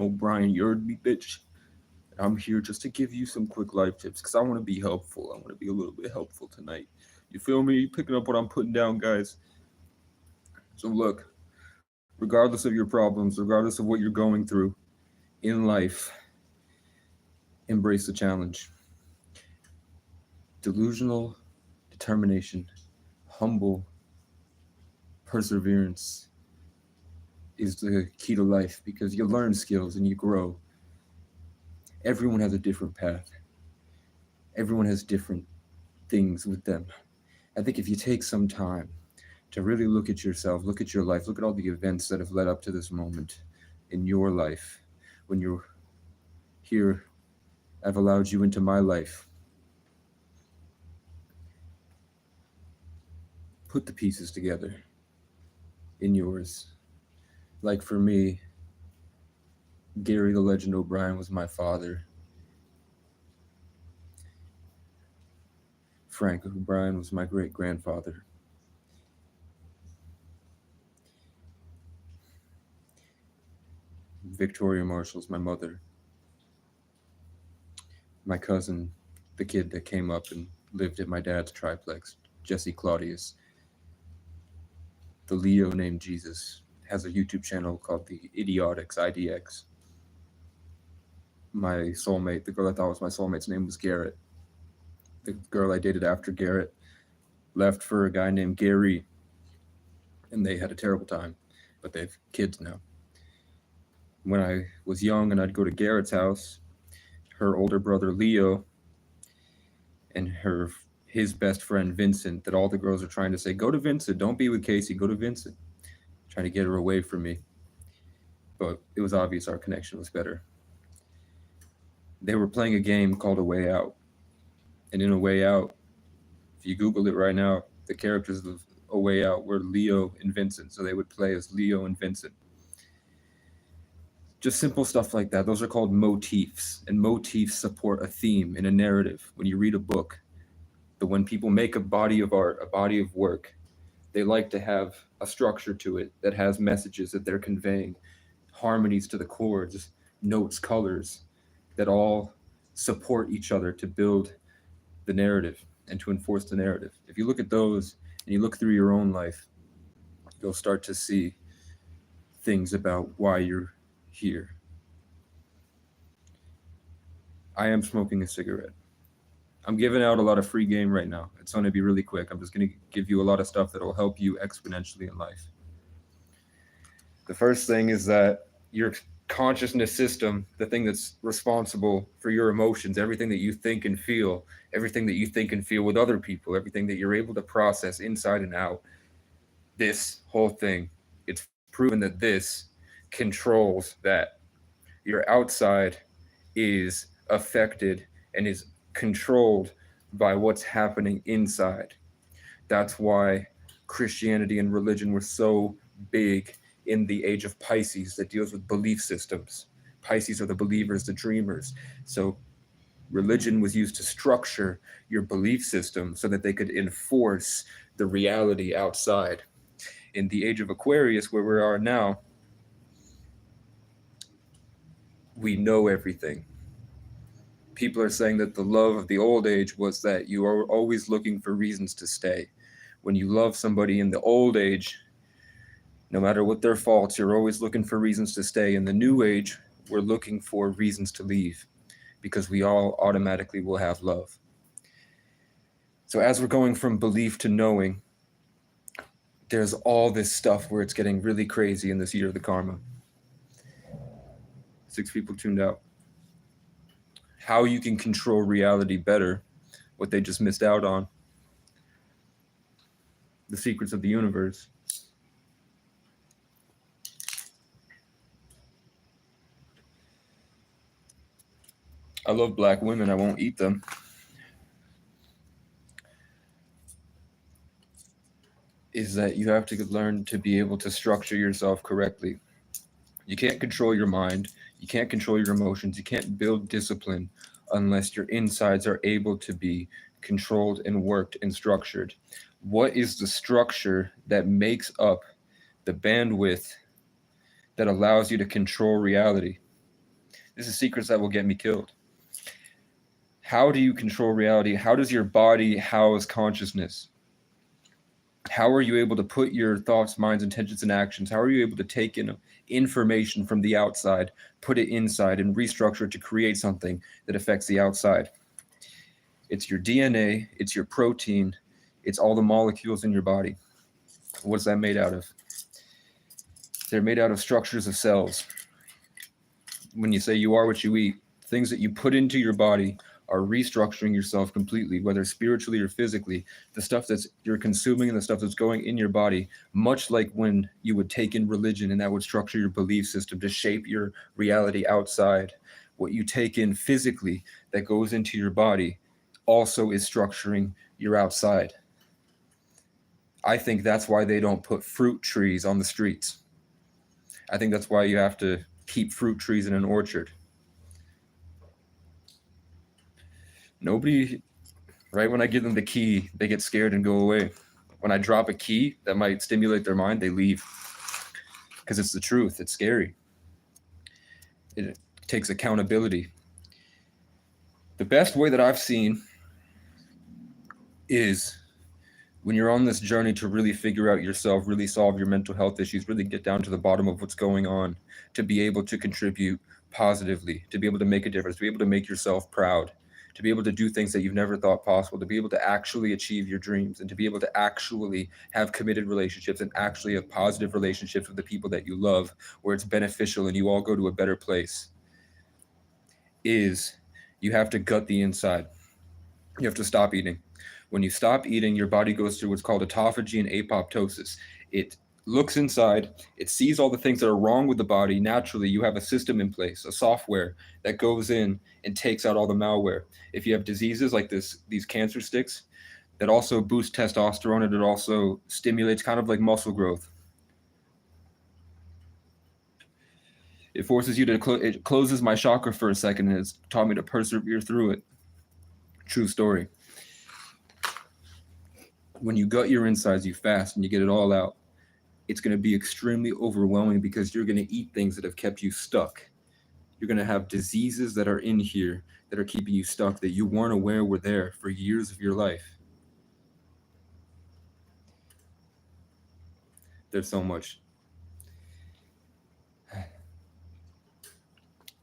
O'Brien, you heard me, bitch. I'm here just to give you some quick life tips because I want to be helpful. I want to be a little bit helpful tonight. You feel me? You picking up what I'm putting down, guys? So, look, regardless of your problems, regardless of what you're going through in life, embrace the challenge. Delusional determination, humble perseverance is the key to life because you learn skills and you grow. Everyone has a different path, everyone has different things with them. I think if you take some time to really look at yourself, look at your life, look at all the events that have led up to this moment in your life, when you're here, I've allowed you into my life. Put the pieces together in yours. Like for me, Gary the Legend O'Brien was my father. Frank O'Brien was my great grandfather. Victoria Marshall's my mother. My cousin, the kid that came up and lived at my dad's triplex, Jesse Claudius. The Leo named Jesus has a YouTube channel called the Idiotics, IDX. My soulmate, the girl I thought was my soulmate's name was Garrett. The girl I dated after Garrett left for a guy named Gary, and they had a terrible time, but they have kids now. When I was young and I'd go to Garrett's house, her older brother Leo and his best friend Vincent, that all the girls are trying to say, go to Vincent, don't be with Casey, go to Vincent, trying to get her away from me. But it was obvious our connection was better. They were playing a game called A Way Out. And in A Way Out, if you Google it right now, the characters of A Way Out were Leo and Vincent. So they would play as Leo and Vincent. Just simple stuff like that. Those are called motifs. And motifs support a theme and a narrative. When you read a book, when people make a body of art, a body of work, they like to have a structure to it that has messages that they're conveying, harmonies to the chords, notes, colors, that all support each other to build the narrative and to enforce the narrative. If you look at those and you look through your own life, you'll start to see things about why you're here. I am smoking a cigarette. I'm giving out a lot of free game right now. It's going to be really quick. I'm just going to give you a lot of stuff that will help you exponentially in life. The first thing is that your consciousness system, the thing that's responsible for your emotions, everything that you think and feel, everything that you think and feel with other people, everything that you're able to process inside and out, this whole thing, it's proven that this controls that. Your outside is affected and is controlled by what's happening inside. That's why Christianity and religion were so big in the age of Pisces that deals with belief systems. Pisces are the believers, the dreamers. So religion was used to structure your belief system so that they could enforce the reality outside. In the age of Aquarius, where we are now, we know everything. People are saying that the love of the old age was that you are always looking for reasons to stay. When you love somebody in the old age, no matter what their faults, you're always looking for reasons to stay. In the new age, we're looking for reasons to leave because we all automatically will have love. So as we're going from belief to knowing, there's all this stuff where it's getting really crazy in this year of the karma. 6 people tuned out. How you can control reality better, what they just missed out on. The secrets of the universe. I love black women, I won't eat them. Is that you have to learn to be able to structure yourself correctly. You can't control your mind, you can't control your emotions, you can't build discipline unless your insides are able to be controlled and worked and structured. What is the structure that makes up the bandwidth that allows you to control reality? This is secrets that will get me killed. How do you control reality? How does your body house consciousness? How are you able to put your thoughts, minds, intentions, and actions? How are you able to take in information from the outside, put it inside, and restructure it to create something that affects the outside? It's your DNA, it's your protein, it's all the molecules in your body. What's that made out of? They're made out of structures of cells. When you say you are what you eat, things that you put into your body are restructuring yourself completely, whether spiritually or physically. The stuff that's you're consuming and the stuff that's going in your body, much like when you would take in religion and that would structure your belief system to shape your reality outside. What you take in physically that goes into your body also is structuring your outside. I think that's why they don't put fruit trees on the streets. I think that's why you have to keep fruit trees in an orchard. Nobody, right when I give them the key, they get scared and go away. When I drop a key that might stimulate their mind, they leave. Because it's the truth. It's scary. It takes accountability. The best way that I've seen is when you're on this journey to really figure out yourself, really solve your mental health issues, really get down to the bottom of what's going on, to be able to contribute positively, to be able to make a difference, to be able to make yourself proud, to be able to do things that you've never thought possible, to be able to actually achieve your dreams, and to be able to actually have committed relationships and actually have positive relationships with the people that you love, where it's beneficial and you all go to a better place, is you have to gut the inside. You have to stop eating. When you stop eating, your body goes through what's called autophagy and apoptosis. It looks inside, it sees all the things that are wrong with the body. Naturally, you have a system in place, a software that goes in and takes out all the malware. If you have diseases like these cancer sticks, that also boost testosterone, and it also stimulates kind of like muscle growth. It forces you to, it closes my chakra for a second, and it's taught me to persevere through it. True story. When you gut your insides, you fast and you get it all out, it's going to be extremely overwhelming because you're going to eat things that have kept you stuck. You're going to have diseases that are in here that are keeping you stuck that you weren't aware were there for years of your life. There's so much.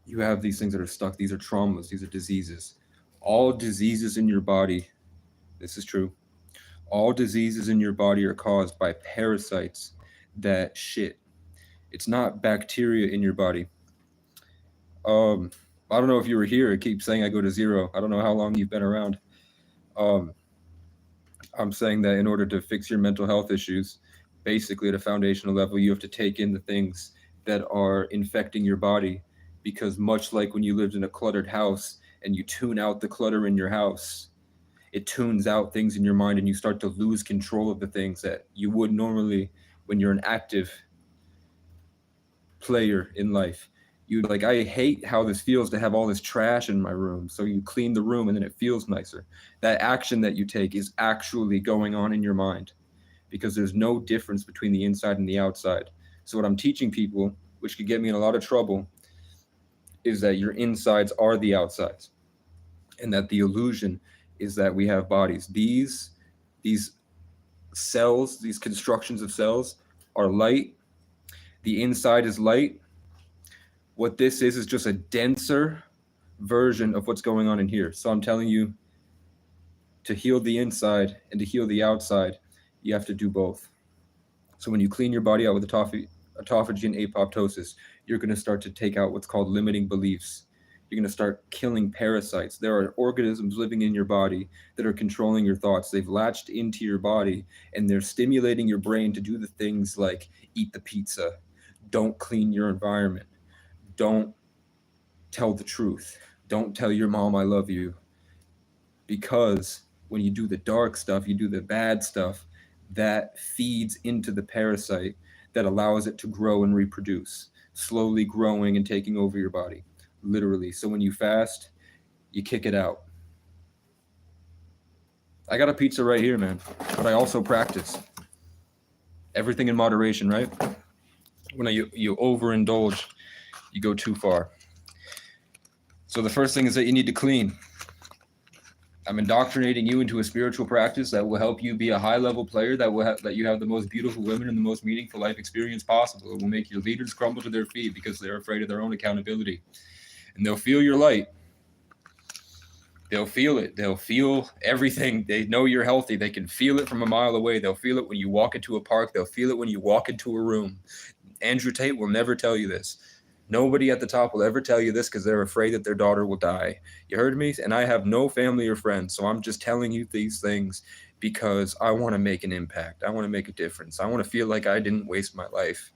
You have these things that are stuck. These are traumas. These are diseases. All diseases in your body, this is true, all diseases in your body are caused by parasites that shit. It's not bacteria in your body. I don't know if you were here. It keeps saying I go to zero. I don't know how long you've been around. I'm saying that in order to fix your mental health issues, basically at a foundational level, you have to take in the things that are infecting your body. Because much like when you lived in a cluttered house and you tune out the clutter in your house, it tunes out things in your mind and you start to lose control of the things that you would normally when you're an active player in life. You like, I hate how this feels to have all this trash in my room. So you clean the room and then it feels nicer. That action that you take is actually going on in your mind because there's no difference between the inside and the outside. So what I'm teaching people, which could get me in a lot of trouble, is that your insides are the outsides, and that the illusion is that we have bodies. These cells, these constructions of cells are light. The inside is light. What this is just a denser version of what's going on in here. So I'm telling you, to heal the inside and to heal the outside, you have to do both. So when you clean your body out with autophagy and apoptosis, you're going to start to take out what's called limiting beliefs. You're going to start killing parasites. There are organisms living in your body that are controlling your thoughts. They've latched into your body and they're stimulating your brain to do the things like eat the pizza, don't clean your environment, don't tell the truth, don't tell your mom I love you. Because when you do the dark stuff, you do the bad stuff, that feeds into the parasite that allows it to grow and reproduce, slowly growing and taking over your body, literally. So when you fast, you kick it out. I got a pizza right here, man, but I also practice. Everything in moderation, right? When you overindulge, you go too far. So the first thing is that you need to clean. I'm indoctrinating you into a spiritual practice that will help you be a high-level player, that you have the most beautiful women and the most meaningful life experience possible. It will make your leaders crumble to their feet because they're afraid of their own accountability. And they'll feel your light. They'll feel it. They'll feel everything. They know you're healthy. They can feel it from a mile away. They'll feel it when you walk into a park. They'll feel it when you walk into a room. Andrew Tate will never tell you this. Nobody at the top will ever tell you this because they're afraid that their daughter will die. You heard me? And I have no family or friends, so I'm just telling you these things because I want to make an impact. I want to make a difference. I want to feel like I didn't waste my life.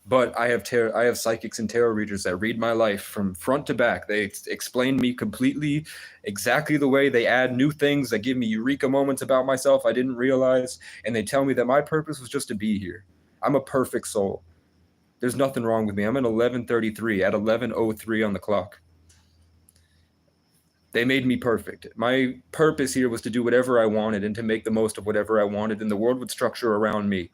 But I have psychics and tarot readers that read my life from front to back. They explain me completely, exactly the way. They add new things that give me eureka moments about myself I didn't realize, and they tell me that my purpose was just to be here. I'm a perfect soul. There's nothing wrong with me. I'm at 11:33, at 11:03 on the clock. They made me perfect. My purpose here was to do whatever I wanted and to make the most of whatever I wanted, and the world would structure around me.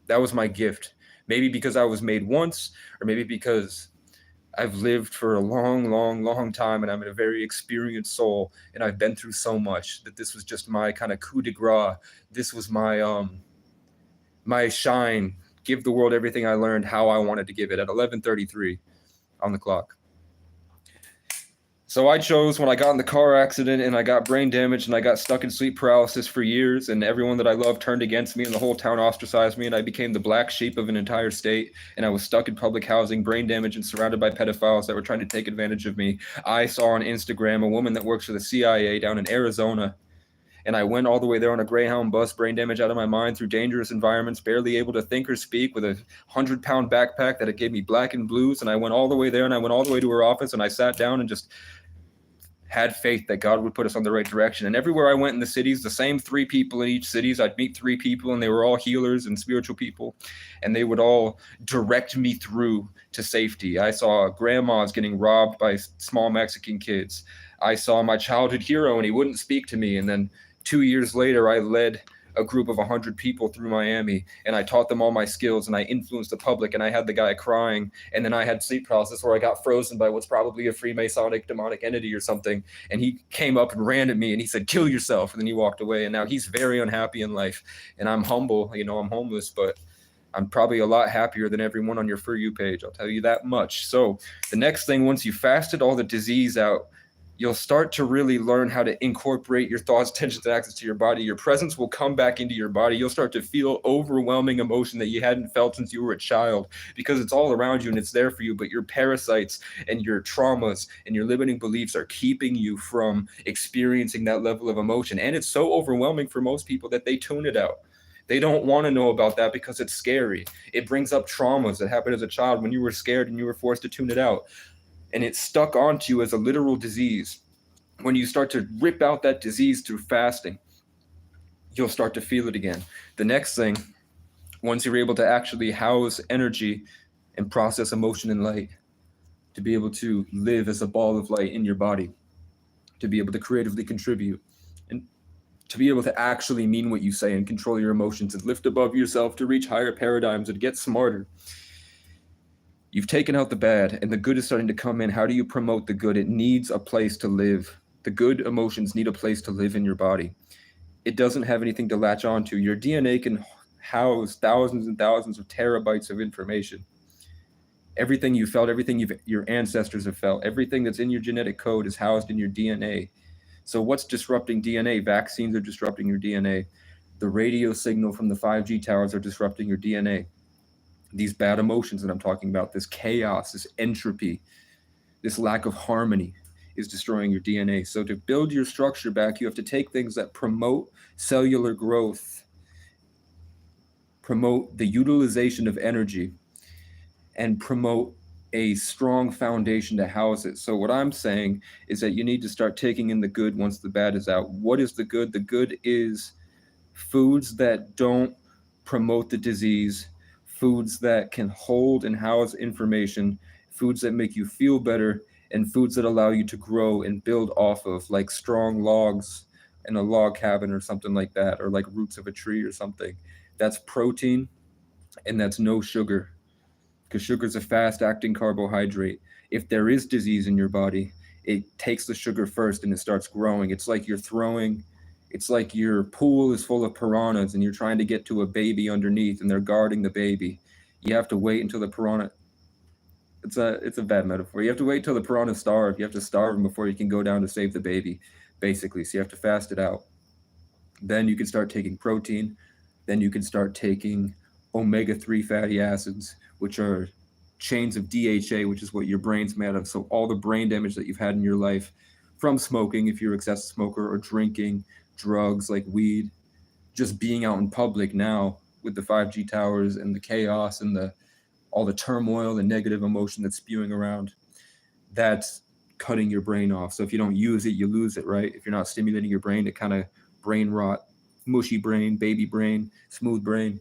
That was my gift. Maybe because I was made once, or maybe because I've lived for a long, long, long time and I'm a very experienced soul and I've been through so much that this was just my kind of coup de grace. This was my shine. Give the world everything I learned how I wanted to give it at 11:33 on the clock. So I chose, when I got in the car accident and I got brain damage and I got stuck in sleep paralysis for years, and everyone that I loved turned against me and the whole town ostracized me, and I became the black sheep of an entire state, and I was stuck in public housing, brain damage, and surrounded by pedophiles that were trying to take advantage of me. I saw on Instagram a woman that works for the CIA down in Arizona, and I went all the way there on a Greyhound bus, brain damage out of my mind, through dangerous environments, barely able to think or speak, with a 100-pound backpack that it gave me black and blues. And I went all the way there, and I went all the way to her office, and I sat down and just had faith that God would put us on the right direction. And everywhere I went in the cities, the same 3 people in each cities, I'd meet 3 people, and they were all healers and spiritual people, and they would all direct me through to safety. I saw grandmas getting robbed by small Mexican kids. I saw my childhood hero, and he wouldn't speak to me. And then 2 years later, I led a group of 100 people through Miami, and I taught them all my skills, and I influenced the public, and I had the guy crying, and then I had sleep paralysis where I got frozen by what's probably a Freemasonic demonic entity or something, and he came up and ran at me, and he said, "Kill yourself," and then he walked away, and now he's very unhappy in life, and I'm humble, I'm homeless, but I'm probably a lot happier than everyone on your For You page, I'll tell you that much. So the next thing, once you fasted all the disease out, you'll start to really learn how to incorporate your thoughts, tensions, and access to your body. Your presence will come back into your body. You'll start to feel overwhelming emotion that you hadn't felt since you were a child, because it's all around you and it's there for you, but your parasites and your traumas and your limiting beliefs are keeping you from experiencing that level of emotion. And it's so overwhelming for most people that they tune it out. They don't want to know about that because it's scary. It brings up traumas that happened as a child when you were scared and you were forced to tune it out. And it's stuck onto you as a literal disease. When you start to rip out that disease through fasting, you'll start to feel it again. The next thing, once you're able to actually house energy and process emotion and light, to be able to live as a ball of light in your body, to be able to creatively contribute, and to be able to actually mean what you say and control your emotions and lift above yourself to reach higher paradigms and get smarter. You've taken out the bad, and the good is starting to come in. How do you promote the good? It needs a place to live. The good emotions need a place to live in your body. It doesn't have anything to latch onto. Your DNA can house thousands and thousands of terabytes of information. Everything you felt, everything your ancestors have felt, everything that's in your genetic code is housed in your DNA. So what's disrupting DNA? Vaccines are disrupting your DNA. The radio signal from the 5G towers are disrupting your DNA. These bad emotions that I'm talking about, this chaos, this entropy, this lack of harmony is destroying your DNA. So to build your structure back, you have to take things that promote cellular growth, promote the utilization of energy, and promote a strong foundation to house it. So what I'm saying is that you need to start taking in the good once the bad is out. What is the good? The good is foods that don't promote the disease, foods that can hold and house information, foods that make you feel better, and foods that allow you to grow and build off of, like strong logs in a log cabin or something like that, or like roots of a tree or something. That's protein, and that's no sugar, because sugar is a fast-acting carbohydrate. If there is disease in your body, it takes the sugar first and it starts growing. It's like your pool is full of piranhas and you're trying to get to a baby underneath and they're guarding the baby. You have to wait until the piranha. It's a bad metaphor. You have to wait till the piranhas starve. You have to starve them before you can go down to save the baby, basically. So you have to fast it out. Then you can start taking protein. Then you can start taking omega-3 fatty acids, which are chains of DHA, which is what your brain's made of. So all the brain damage that you've had in your life from smoking, if you're an excessive smoker, or drinking, drugs like weed, just being out in public now with the 5G towers and the chaos and all the turmoil and negative emotion that's spewing around, that's cutting your brain off. So if you don't use it, you lose it, right? If you're not stimulating your brain, it kind of brain rot, mushy brain, baby brain, smooth brain.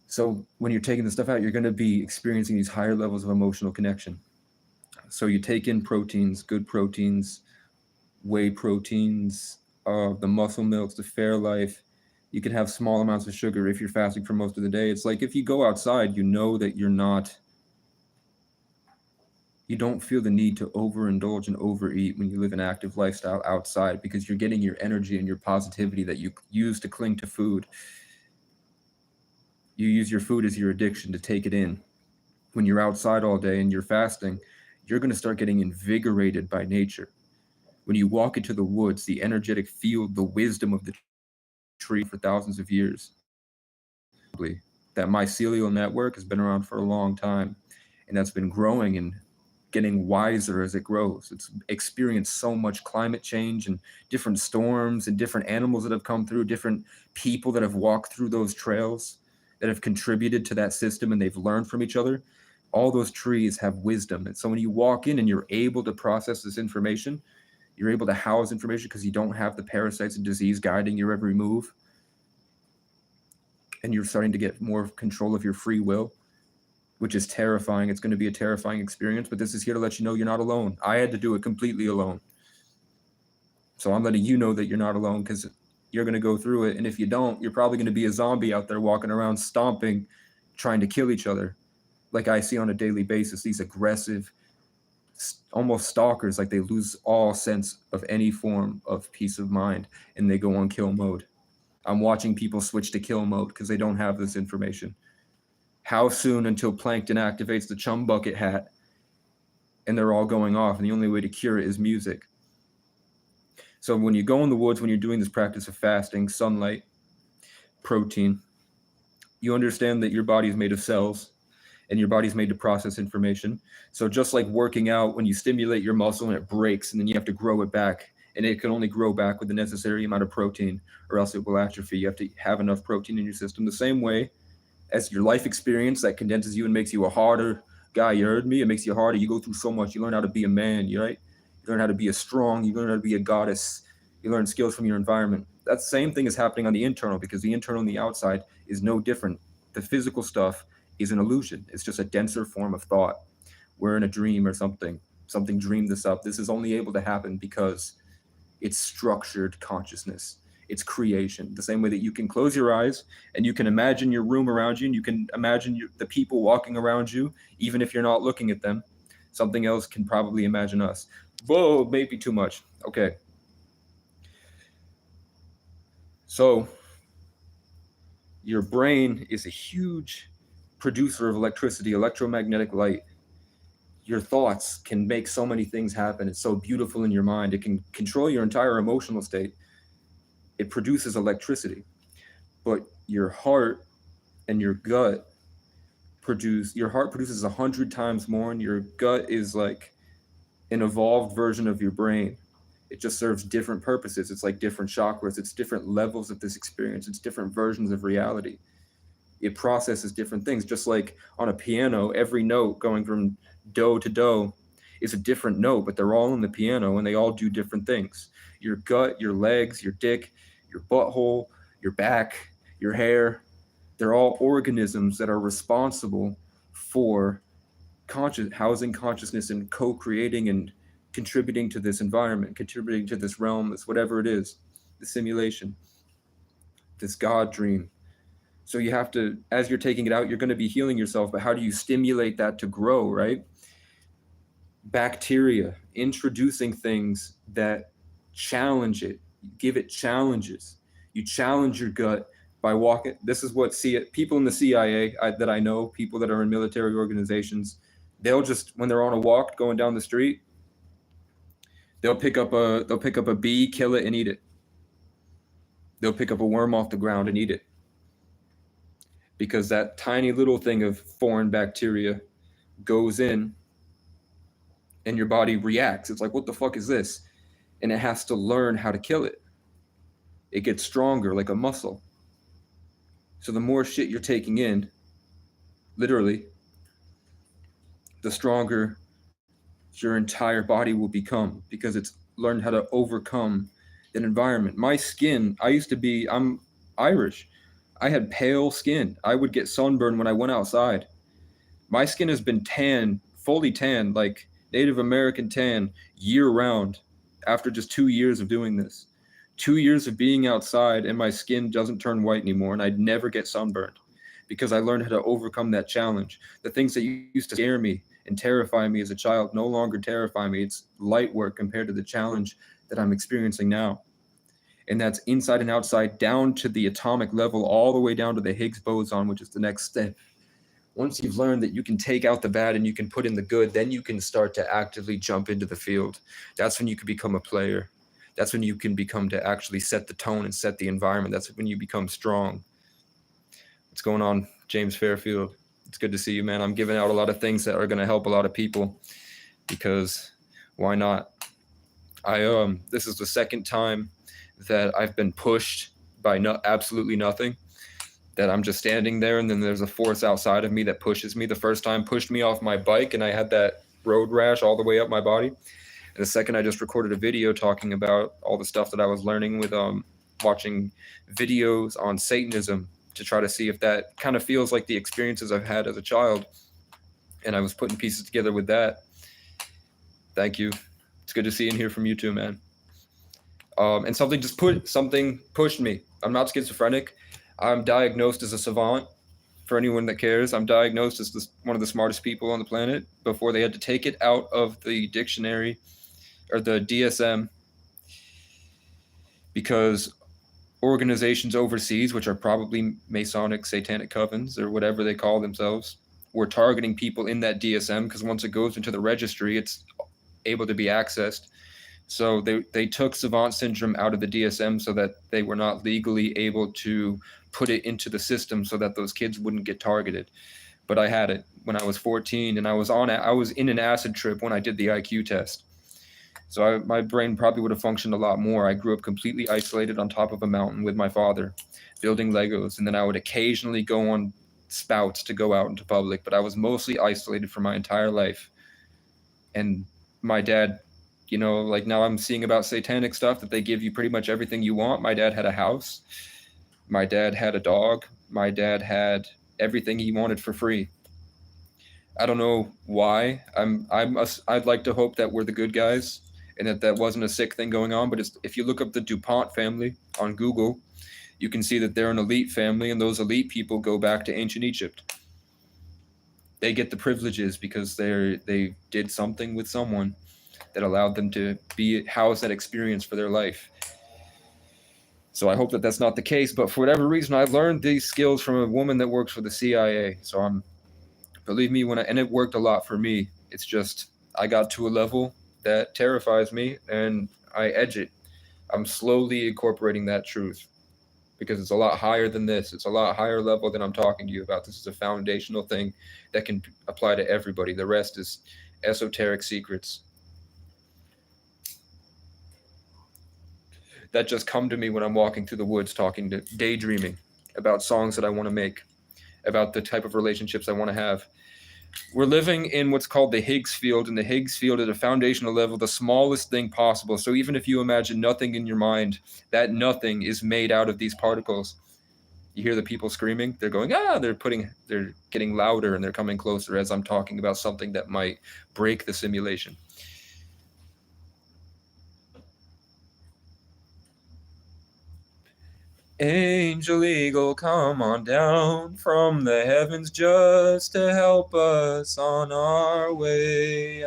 So when you're taking the stuff out, you're going to be experiencing these higher levels of emotional connection. So you take in proteins, good proteins, whey proteins, the muscle milks, the Fairlife. You can have small amounts of sugar if you're fasting for most of the day. It's like if you go outside, you know that you don't feel the need to overindulge and overeat when you live an active lifestyle outside, because you're getting your energy and your positivity that you use to cling to food. You use your food as your addiction to take it in. When you're outside all day and you're fasting, you're going to start getting invigorated by nature. When you walk into the woods, the energetic field, the wisdom of the tree for thousands of years. That mycelial network has been around for a long time, and that's been growing and getting wiser as it grows. It's experienced so much climate change and different storms and different animals that have come through, different people that have walked through those trails that have contributed to that system, and they've learned from each other. All those trees have wisdom. And so when you walk in and you're able to process this information, you're able to house information because you don't have the parasites and disease guiding your every move. And you're starting to get more control of your free will, which is terrifying. It's going to be a terrifying experience, but this is here to let you know you're not alone. I had to do it completely alone. So I'm letting you know that you're not alone, because you're going to go through it. And if you don't, you're probably going to be a zombie out there walking around stomping, trying to kill each other. Like I see on a daily basis, these aggressive, almost stalkers, like they lose all sense of any form of peace of mind and they go on kill mode. I'm watching people switch to kill mode because they don't have this information. How soon until plankton activates the chum bucket hat and they're all going off, and the only way to cure it is music. So when you go in the woods, when you're doing this practice of fasting, sunlight, protein, you understand that your body is made of cells and your body's made to process information. So just like working out, when you stimulate your muscle and it breaks and then you have to grow it back, and it can only grow back with the necessary amount of protein or else it will atrophy. You have to have enough protein in your system. The same way as your life experience that condenses you and makes you a harder guy, you heard me? It makes you harder. You go through so much. You learn how to be a man, right? You learn how to be a strong. You learn how to be a goddess. You learn skills from your environment. That same thing is happening on the internal, because the internal and the outside is no different. The physical stuff is an illusion. It's just a denser form of thought. We're in a dream or something. Something dreamed this up. This is only able to happen because it's structured consciousness. It's creation. The same way that you can close your eyes and you can imagine your room around you, and you can imagine the people walking around you, even if you're not looking at them. Something else can probably imagine us. Whoa, maybe too much. Okay. So your brain is a huge producer of electricity, electromagnetic light. Your thoughts can make so many things happen. It's so beautiful in your mind. It can control your entire emotional state. It produces electricity. But your heart and your gut your heart produces 100 times more, and your gut is like an evolved version of your brain. It just serves different purposes. It's like different chakras. It's different levels of this experience. It's different versions of reality. It processes different things. Just like on a piano, every note going from do to do is a different note, but they're all in the piano and they all do different things. Your gut, your legs, your dick, your butthole, your back, your hair, they're all organisms that are responsible for housing consciousness and co-creating and contributing to this environment, contributing to this realm, this whatever it is, the simulation, this God dream. So you have to, as you're taking it out, you're going to be healing yourself, but how do you stimulate that to grow, right? bacteria, introducing things that challenge it, give it challenges. You challenge your gut by walking. This is what people in the CIA that I know, people that are in military organizations, they'll just, when they're on a walk going down the street, they'll pick up a bee, kill it, and eat it. They'll pick up a worm off the ground and eat it, because that tiny little thing of foreign bacteria goes in and your body reacts. It's like, what the fuck is this? And it has to learn how to kill it. It gets stronger like a muscle. So the more shit you're taking in, literally, the stronger your entire body will become, because it's learned how to overcome an environment. My skin, I'm Irish. I had pale skin. I would get sunburned when I went outside. My skin has been tan, fully tan, like Native American tan, year round, after just 2 years of doing this. 2 years of being outside, and my skin doesn't turn white anymore, and I'd never get sunburned, because I learned how to overcome that challenge. The things that used to scare me and terrify me as a child no longer terrify me. It's light work compared to the challenge that I'm experiencing now. And that's inside and outside, down to the atomic level, all the way down to the Higgs boson, which is the next step. Once you've learned that you can take out the bad and you can put in the good, then you can start to actively jump into the field. That's when you can become a player. That's when you can become to actually set the tone and set the environment. That's when you become strong. What's going on, James Fairfield? It's good to see you, man. I'm giving out a lot of things that are going to help a lot of people, because why not? This is the second time that I've been pushed by absolutely nothing, that I'm just standing there and then there's a force outside of me that pushes me. The first time pushed me off my bike and I had that road rash all the way up my body. And the second, I just recorded a video talking about all the stuff that I was learning with watching videos on Satanism, to try to see if that kind of feels like the experiences I've had as a child. And I was putting pieces together with that. Thank you. It's good to see and hear from you too, man. And something pushed me. I'm not schizophrenic. I'm diagnosed as a savant. For anyone that cares, I'm diagnosed as one of the smartest people on the planet, before they had to take it out of the dictionary or the DSM, because organizations overseas, which are probably Masonic, Satanic covens, or whatever they call themselves, were targeting people in that DSM, because once it goes into the registry, it's able to be accessed. So they took savant syndrome out of the DSM so that they were not legally able to put it into the system, so that those kids wouldn't get targeted. But I had it when I was 14, and I was in an acid trip when I did the IQ test. So my brain probably would have functioned a lot more. I grew up completely isolated on top of a mountain with my father, building Legos, and then I would occasionally go on spouts to go out into public, but I was mostly isolated for my entire life. And my dad, like now I'm seeing about satanic stuff, that they give you pretty much everything you want. My dad had a house. My dad had a dog. My dad had everything he wanted for free. I don't know why. I'd like to hope that we're the good guys and that wasn't a sick thing going on. But if you look up the DuPont family on Google, you can see that they're an elite family, and those elite people go back to ancient Egypt. They get the privileges because they did something with someone that allowed them to house that experience for their life. So I hope that that's not the case. But for whatever reason, I learned these skills from a woman that works for the CIA. So believe me, and it worked a lot for me. It's just I got to a level that terrifies me, and I edge it. I'm slowly incorporating that truth, because it's a lot higher than this. It's a lot higher level than I'm talking to you about. This is a foundational thing that can apply to everybody. The rest is esoteric secrets that just come to me when I'm walking through the woods, daydreaming about songs that I want to make, about the type of relationships I want to have. We're living in what's called the Higgs field, and the Higgs field at a foundational level, the smallest thing possible. So even if you imagine nothing in your mind, that nothing is made out of these particles. You hear the people screaming, they're going, they're getting louder, and they're coming closer as I'm talking about something that might break the simulation. Angel Eagle, come on down from the heavens just to help us on our way.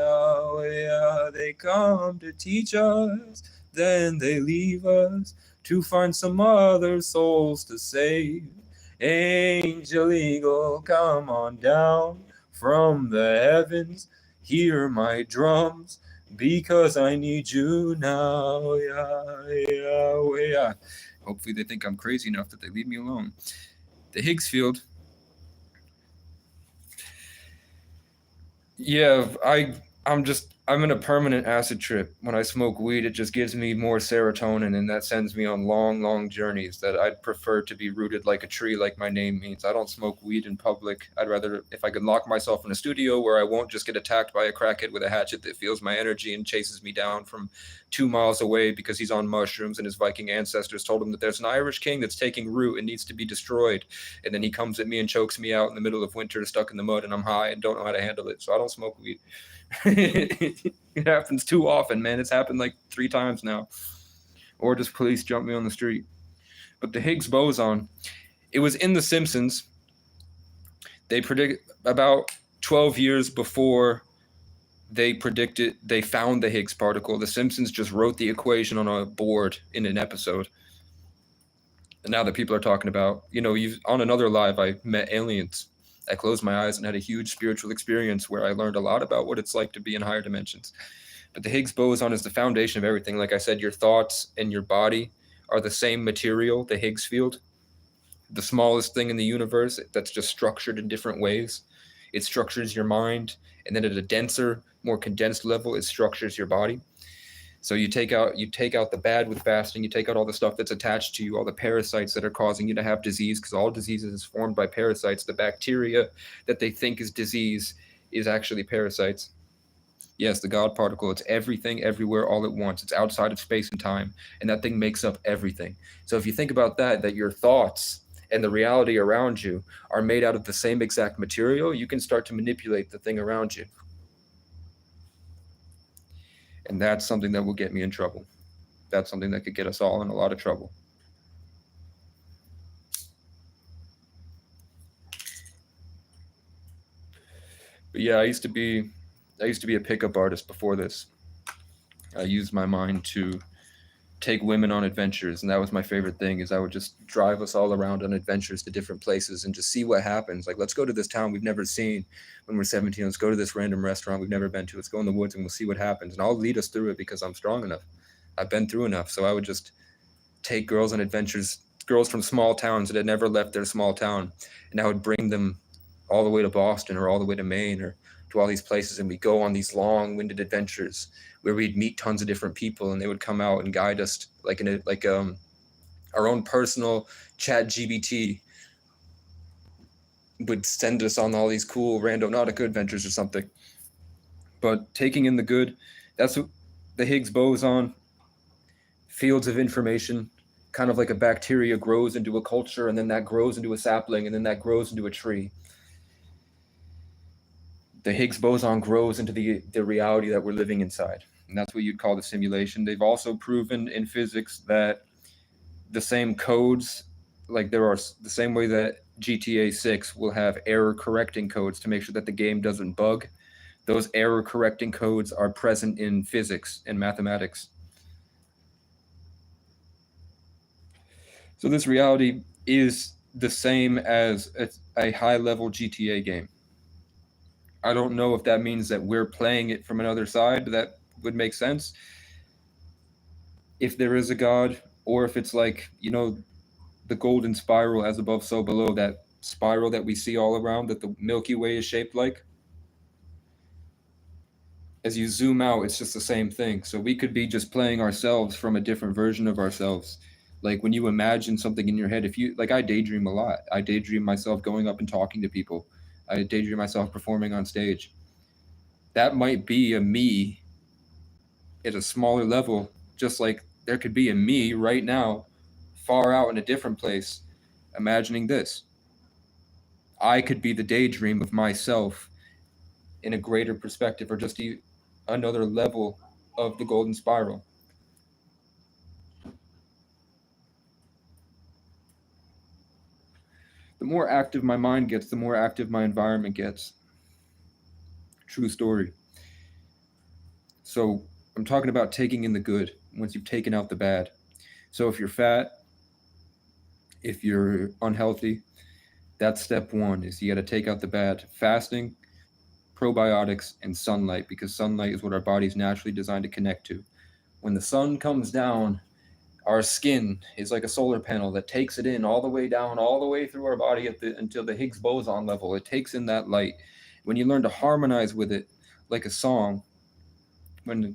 They come to teach us, then they leave us to find some other souls to save. Angel Eagle, come on down from the heavens, hear my drums, because I need you now. Hopefully they think I'm crazy enough that they leave me alone. The Higgs field. Yeah, I'm in a permanent acid trip. When I smoke weed, it just gives me more serotonin, and that sends me on long, long journeys that I'd prefer to be rooted like a tree, like my name means. I don't smoke weed in public. I'd rather, if I could lock myself in a studio where I won't just get attacked by a crackhead with a hatchet that feels my energy and chases me down from 2 miles away because he's on mushrooms and his Viking ancestors told him that there's an Irish king that's taking root and needs to be destroyed. And then he comes at me and chokes me out in the middle of winter, stuck in the mud, and I'm high and don't know how to handle it. So I don't smoke weed. It happens too often, man. It's happened like 3 times now. Or just police jump me on the street. But the Higgs boson, it was in The Simpsons. They predict about 12 years before they found the Higgs particle. The Simpsons just wrote the equation on a board in an episode. And now that people are talking about, on another live, I met aliens. I closed my eyes and had a huge spiritual experience where I learned a lot about what it's like to be in higher dimensions. But the Higgs boson is the foundation of everything. Like I said, your thoughts and your body are the same material, the Higgs field. The smallest thing in the universe that's just structured in different ways. It structures your mind, and then at a denser, more condensed level, it structures your body. So you take out the bad with fasting. You take out all the stuff that's attached to you, all the parasites that are causing you to have disease, because all diseases is formed by parasites. The bacteria that they think is disease is actually parasites. Yes, the God particle, it's everything, everywhere, all at once. It's outside of space and time, and that thing makes up everything. So if you think about that your thoughts and the reality around you are made out of the same exact material, you can start to manipulate the thing around you. And that's something that will get me in trouble. That's something that could get us all in a lot of trouble. But yeah, I used to be a pickup artist before this. I used my mind to take women on adventures, and that was my favorite thing. Is I would just drive us all around on adventures to different places and just see what happens. Like, let's go to this town we've never seen when we're 17. Let's go to this random restaurant we've never been to. Let's go in the woods and we'll see what happens. And I'll lead us through it because I'm strong enough. I've been through enough. So I would just take girls on adventures, girls from small towns that had never left their small town, and I would bring them all the way to Boston or all the way to Maine or to all these places, and we go on these long-winded adventures where we'd meet tons of different people, and they would come out and guide us our own personal ChatGPT would send us on all these cool randonautica adventures or something. But taking in the good, that's what the Higgs boson, fields of information, kind of like a bacteria grows into a culture, and then that grows into a sapling, and then that grows into a tree. The Higgs boson grows into the reality that we're living inside. And that's what you'd call the simulation. They've also proven in physics that the same codes, like there are the same way that GTA 6 will have error correcting codes to make sure that the game doesn't bug. Those error correcting codes are present in physics and mathematics. So this reality is the same as a high-level GTA game. I don't know if that means that we're playing it from another side. That would make sense. If there is a God, or if it's like, the golden spiral, as above, so below, that spiral that we see all around, that the Milky Way is shaped like. As you zoom out, it's just the same thing. So we could be just playing ourselves from a different version of ourselves. Like when you imagine something in your head, I daydream a lot. I daydream myself going up and talking to people. I daydream myself performing on stage. That might be a me at a smaller level, just like there could be a me right now, far out in a different place, imagining this. I could be the daydream of myself in a greater perspective, or just another level of the golden spiral. more active my mind gets, the more active my environment gets. True story. So I'm talking about taking in the good once you've taken out the bad. So if you're fat, if you're unhealthy, that's step one, is you got to take out the bad. Fasting, probiotics, and sunlight, because sunlight is what our body's naturally designed to connect to. When the sun comes down, our skin is like a solar panel that takes it in all the way down, all the way through our body until the Higgs boson level. It takes in that light. When you learn to harmonize with it like a song, when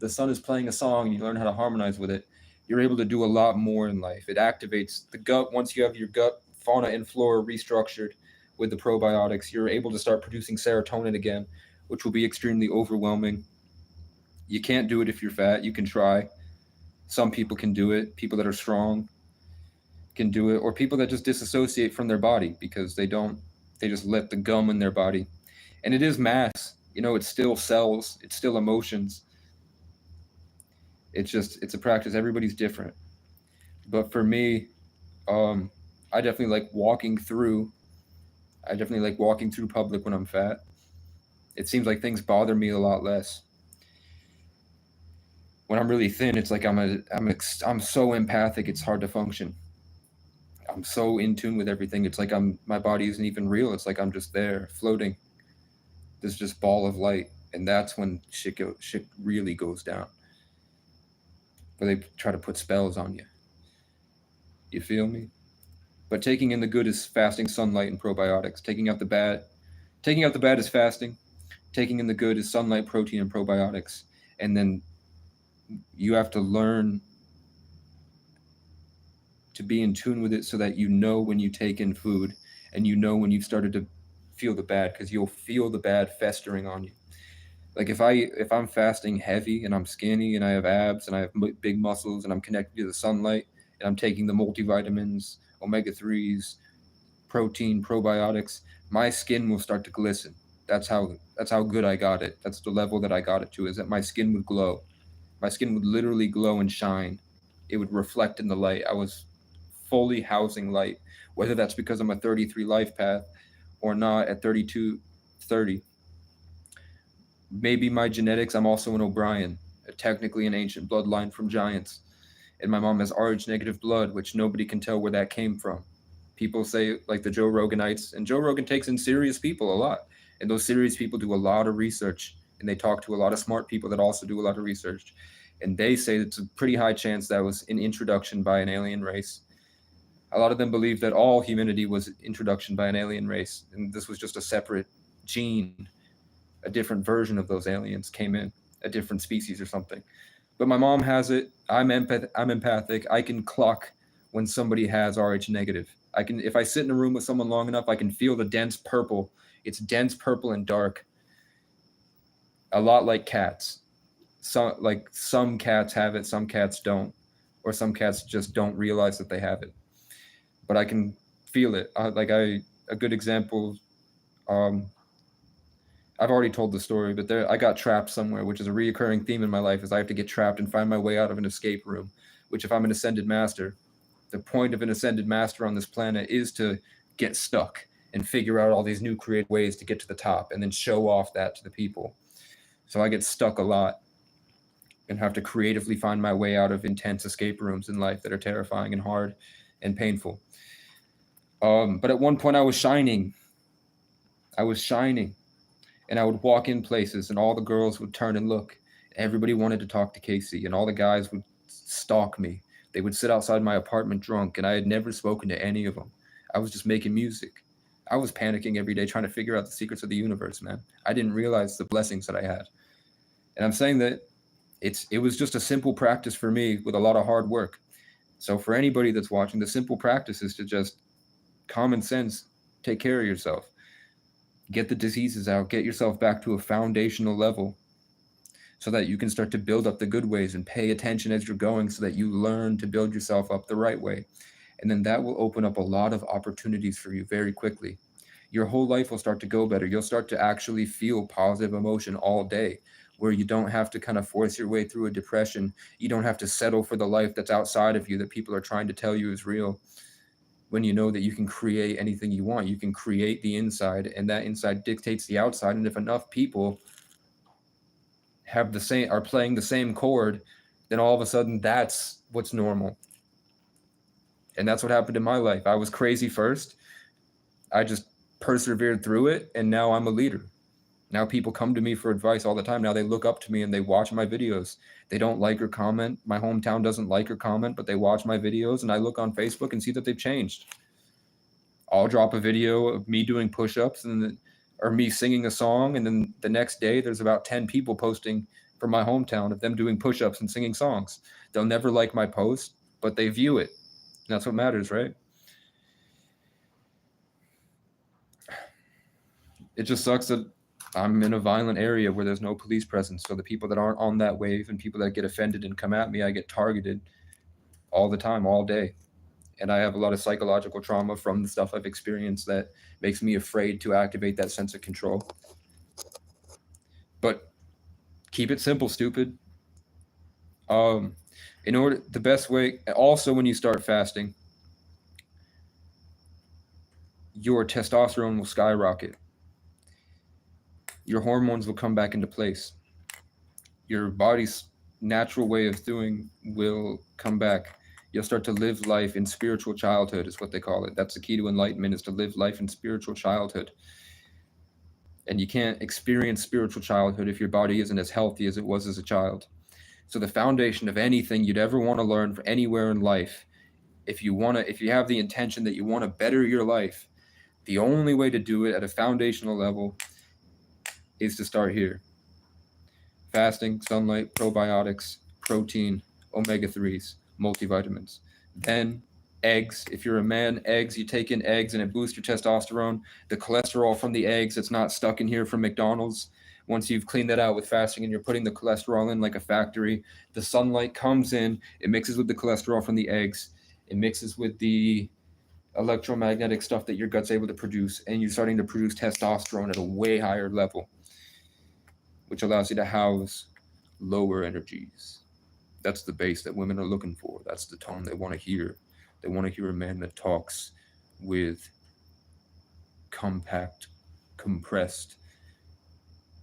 the sun is playing a song and you learn how to harmonize with it, you're able to do a lot more in life. It activates the gut. Once you have your gut fauna and flora restructured with the probiotics, you're able to start producing serotonin again, which will be extremely overwhelming. You can't do it if you're fat. You can try. Some people can do it. People that are strong can do it, or people that just disassociate from their body because they just let the gum in their body. And it is mass. It's still cells. It's still emotions. It's a practice. Everybody's different. But for me, I definitely like walking through. I definitely like walking through public when I'm fat. It seems like things bother me a lot less. When I'm really thin, it's like I'm so empathic. It's hard to function. I'm so in tune with everything. It's like my body isn't even real. It's like I'm just there floating. This just ball of light, and that's when shit really goes down. Where they try to put spells on you. You feel me? But taking in the good is fasting, sunlight, and probiotics. Taking out the bad is fasting. Taking in the good is sunlight, protein, and probiotics. And then you have to learn to be in tune with it so that you know when you take in food and you know when you've started to feel the bad, because you'll feel the bad festering on you. Like if I'm fasting heavy and I'm skinny and I have abs and I have big muscles and I'm connected to the sunlight and I'm taking the multivitamins, omega-3s, protein, probiotics, my skin will start to glisten. That's how good I got it. That's the level that I got it to, is that my skin would glow. My skin would literally glow and shine. It would reflect in the light. I was fully housing light, whether that's because I'm a 33 life path or not at 32, 30. Maybe my genetics, I'm also an O'Brien, technically an ancient bloodline from giants. And my mom has Rh negative blood, which nobody can tell where that came from. People say, like the Joe Roganites, and Joe Rogan takes in serious people a lot. And those serious people do a lot of research, and they talk to a lot of smart people that also do a lot of research. And they say it's a pretty high chance that was an introduction by an alien race. A lot of them believe that all humanity was introduction by an alien race, and this was just a separate gene. A different version of those aliens came in, a different species or something. But my mom has it. I'm empathic. I can clock when somebody has Rh negative. If I sit in a room with someone long enough, I can feel the dense purple. It's dense purple and dark. A lot like cats. Some cats have it, some cats don't, or some cats just don't realize that they have it. But I can feel it. A good example. I've already told the story, but I got trapped somewhere, which is a reoccurring theme in my life, is I have to get trapped and find my way out of an escape room, which if I'm an ascended master, the point of an ascended master on this planet is to get stuck and figure out all these new creative ways to get to the top and then show off that to the people. So I get stuck a lot and have to creatively find my way out of intense escape rooms in life that are terrifying and hard and painful. But at one point I was shining. And I would walk in places and all the girls would turn and look. Everybody wanted to talk to Casey, and all the guys would stalk me. They would sit outside my apartment drunk, and I had never spoken to any of them. I was just making music. I was panicking every day trying to figure out the secrets of the universe, man. I didn't realize the blessings that I had. And I'm saying that it was just a simple practice for me with a lot of hard work. So for anybody that's watching, the simple practice is to just common sense, take care of yourself. Get the diseases out, get yourself back to a foundational level so that you can start to build up the good ways and pay attention as you're going so that you learn to build yourself up the right way. And then that will open up a lot of opportunities for you very quickly. Your whole life will start to go better. You'll start to actually feel positive emotion all day, where you don't have to kind of force your way through a depression. You don't have to settle for the life that's outside of you that people are trying to tell you is real. when you know that you can create anything you want. You can create the inside, and that inside dictates the outside. And if enough people are playing the same chord, then all of a sudden that's what's normal. And that's what happened in my life. I was crazy first. I just persevered through it, and now I'm a leader. Now people come to me for advice all the time. Now they look up to me and they watch my videos. They don't like or comment. My hometown doesn't like or comment, but they watch my videos, and I look on Facebook and see that they've changed. I'll drop a video of me doing push-ups or me singing a song, and then the next day there's about 10 people posting from my hometown of them doing push-ups and singing songs. They'll never like my post, but they view it. And that's what matters, right? It just sucks that I'm in a violent area where there's no police presence. So the people that aren't on that wave and people that get offended and come at me, I get targeted all the time, all day. And I have a lot of psychological trauma from the stuff I've experienced that makes me afraid to activate that sense of control. But keep it simple, stupid. The best way, also when you start fasting, your testosterone will skyrocket. Your hormones will come back into place. Your body's natural way of doing will come back. You'll start to live life in spiritual childhood, is what they call it. That's the key to enlightenment, is to live life in spiritual childhood. And you can't experience spiritual childhood if your body isn't as healthy as it was as a child. So the foundation of anything you'd ever want to learn for anywhere in life, if you have the intention that you want to better your life, the only way to do it at a foundational level is to start here. Fasting, sunlight, probiotics, protein, omega-3s, multivitamins. Then eggs. If you're a man, eggs, you take in eggs and it boosts your testosterone. The cholesterol from the eggs that's not stuck in here from McDonald's, once you've cleaned that out with fasting and you're putting the cholesterol in like a factory, the sunlight comes in, it mixes with the cholesterol from the eggs, it mixes with the electromagnetic stuff that your gut's able to produce, and you're starting to produce testosterone at a way higher level, which allows you to house lower energies. That's the bass that women are looking for. That's the tone they want to hear. They want to hear a man that talks with compact, compressed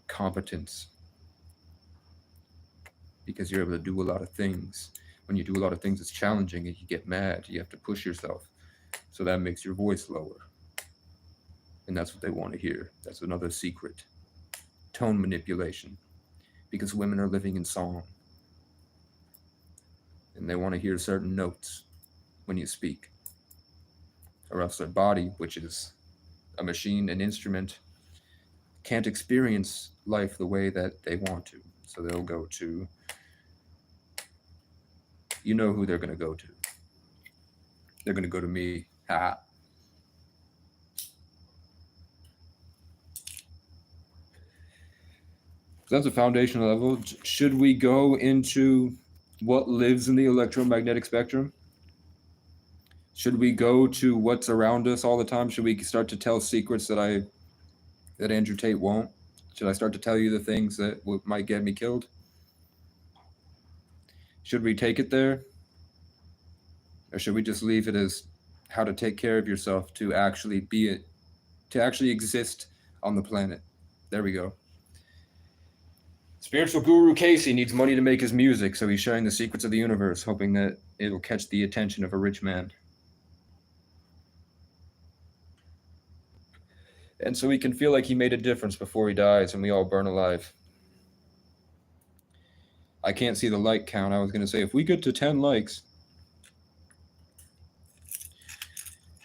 competence. Because you're able to do a lot of things. When you do a lot of things, it's challenging and you get mad. You have to push yourself. So that makes your voice lower. And that's what they want to hear. That's another secret. Tone manipulation. Because women are living in song. And they want to hear certain notes when you speak. Or else their body, which is a machine, an instrument, can't experience life the way that they want to. So they'll go to, you know who they're going to go to. They're going to go to me. Ha. So that's a foundational level. Should we go into what lives in the electromagnetic spectrum? Should we go to what's around us all the time? Should we start to tell secrets that Andrew Tate won't? Should I start to tell you the things that might get me killed? Should we take it there? Or should we just leave it as how to take care of yourself to actually exist on the planet? There we go. Spiritual guru Casey needs money to make his music, so he's sharing the secrets of the universe, hoping that it'll catch the attention of a rich man. And so he can feel like he made a difference before he dies and we all burn alive. I can't see the like count. I was going to say, if we get to 10 likes,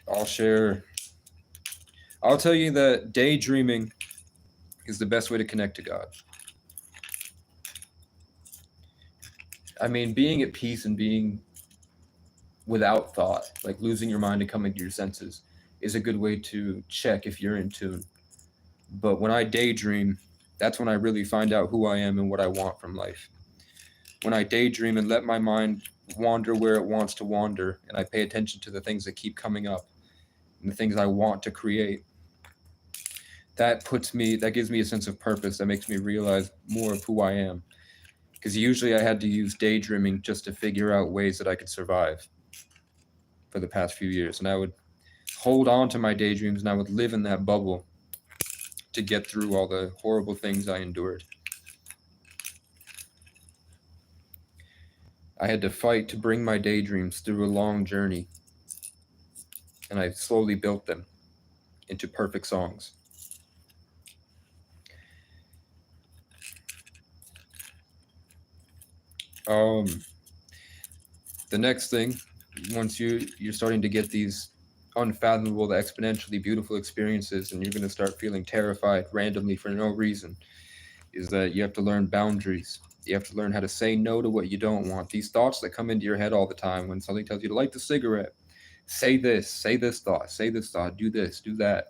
I'll tell you that daydreaming is the best way to connect to God. I mean, being at peace and being without thought, like losing your mind and coming to your senses, is a good way to check if you're in tune. But when I daydream, that's when I really find out who I am and what I want from life. When I daydream and let my mind wander where it wants to wander, and I pay attention to the things that keep coming up and the things I want to create, that gives me a sense of purpose, that makes me realize more of who I am. Because usually I had to use daydreaming just to figure out ways that I could survive for the past few years. And I would hold on to my daydreams, and I would live in that bubble to get through all the horrible things I endured. I had to fight to bring my daydreams through a long journey, and I slowly built them into perfect songs. Um, the next thing, once you're starting to get these unfathomable, exponentially beautiful experiences, and you're going to start feeling terrified randomly for no reason, is that you have to learn boundaries. You have to learn how to say no to what you don't want. These thoughts that come into your head all the time when something tells you to light the cigarette, say this thought, do this, do that.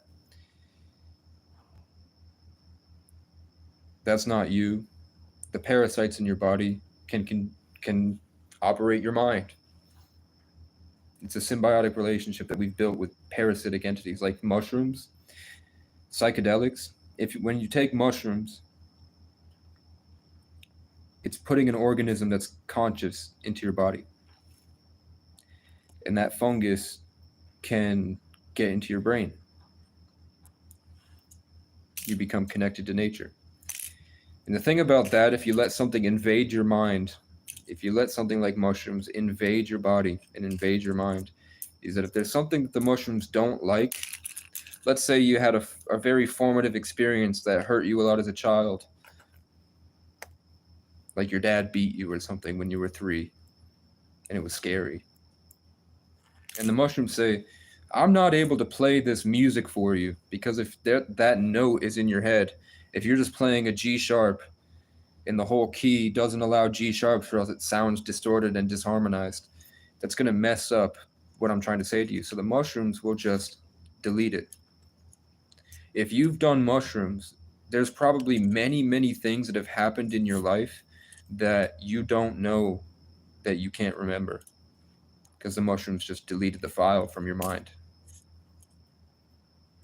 That's not you. The parasites in your body can operate your mind. It's a symbiotic relationship that we've built with parasitic entities like mushrooms, psychedelics. When you take mushrooms, it's putting an organism that's conscious into your body. And that fungus can get into your brain. You become connected to nature. And the thing about that, if you let something invade your mind, if you let something like mushrooms invade your body and invade your mind, is that if there's something that the mushrooms don't like, let's say you had a very formative experience that hurt you a lot as a child, like your dad beat you or something when you were 3, and it was scary. And the mushrooms say, I'm not able to play this music for you because if that note is in your head, if you're just playing a G sharp and the whole key doesn't allow G sharps or else it sounds distorted and disharmonized, that's going to mess up what I'm trying to say to you. So the mushrooms will just delete it. If you've done mushrooms, there's probably many, many things that have happened in your life that you don't know that you can't remember because the mushrooms just deleted the file from your mind.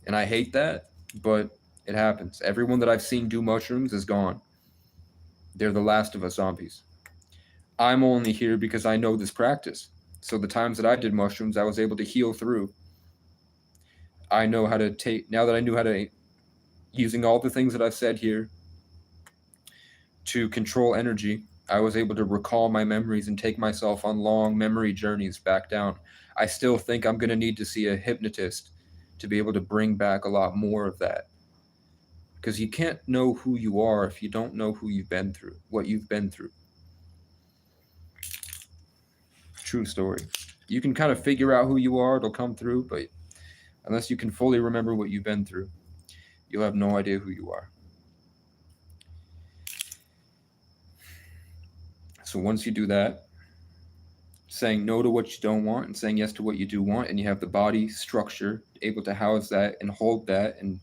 And I hate that, but it happens. Everyone that I've seen do mushrooms is gone. They're the last of us zombies. I'm only here because I know this practice. So the times that I did mushrooms, I was able to heal through. I know how to now that I knew how to, using all the things that I've said here, to control energy, I was able to recall my memories and take myself on long memory journeys back down. I still think I'm going to need to see a hypnotist to be able to bring back a lot more of that. Because you can't know who you are if you don't know who you've been through, what you've been through. True story. You can kind of figure out who you are, it'll come through, but unless you can fully remember what you've been through, you'll have no idea who you are. So once you do that, saying no to what you don't want and saying yes to what you do want, and you have the body structure able to house that and hold that and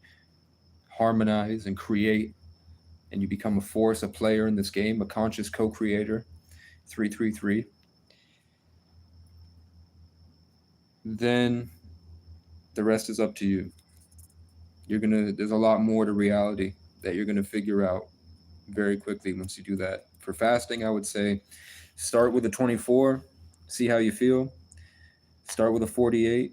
harmonize and create, and you become a force, a player in this game, a conscious co-creator, 333, then the rest is up to you. There's a lot more to reality that you're gonna figure out very quickly once you do that. For fasting, I would say start with a 24, see how you feel. Start with a 48,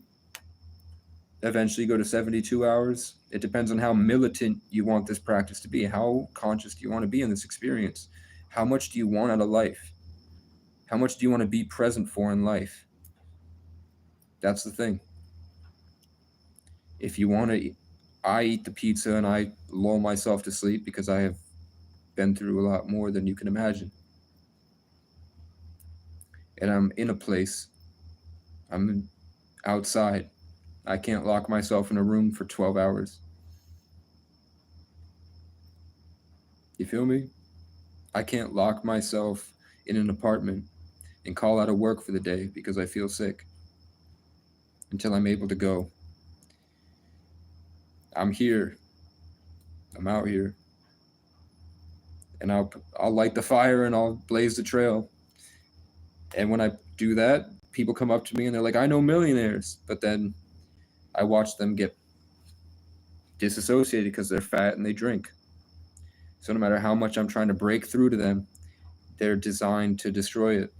eventually go to 72 hours. It depends on how militant you want this practice to be. How conscious do you want to be in this experience? How much do you want out of life? How much do you want to be present for in life? That's the thing. If you want to, I eat the pizza and I lull myself to sleep because I have been through a lot more than you can imagine. And I'm in a place, I'm outside. I can't lock myself in a room for 12 hours. You feel me? I can't lock myself in an apartment and call out of work for the day because I feel sick until I'm able to go. I'm here. I'm out here. And I'll light the fire and I'll blaze the trail. And when I do that, people come up to me and they're like, I know millionaires. But then I watch them get disassociated because they're fat and they drink. So no matter how much I'm trying to break through to them, they're designed to destroy it.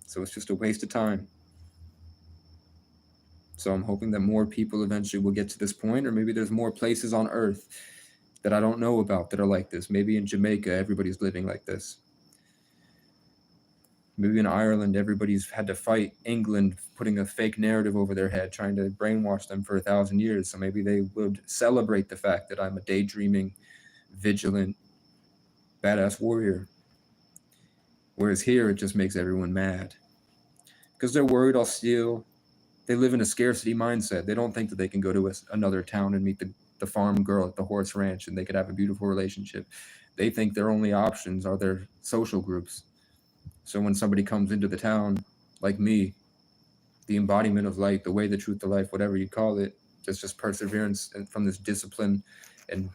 So it's just a waste of time. So I'm hoping that more people eventually will get to this point, or maybe there's more places on Earth that I don't know about that are like this. Maybe in Jamaica, everybody's living like this. Maybe in Ireland, everybody's had to fight England, putting a fake narrative over their head, trying to brainwash them for 1,000 years. So maybe they would celebrate the fact that I'm a daydreaming, vigilant, badass warrior. Whereas here, it just makes everyone mad. Because they're worried I'll steal. They live in a scarcity mindset. They don't think that they can go to another town and meet the farm girl at the horse ranch and they could have a beautiful relationship. They think their only options are their social groups. So when somebody comes into the town, like me, the embodiment of light, the way, the truth, the life, whatever you call it, just perseverance and from this discipline and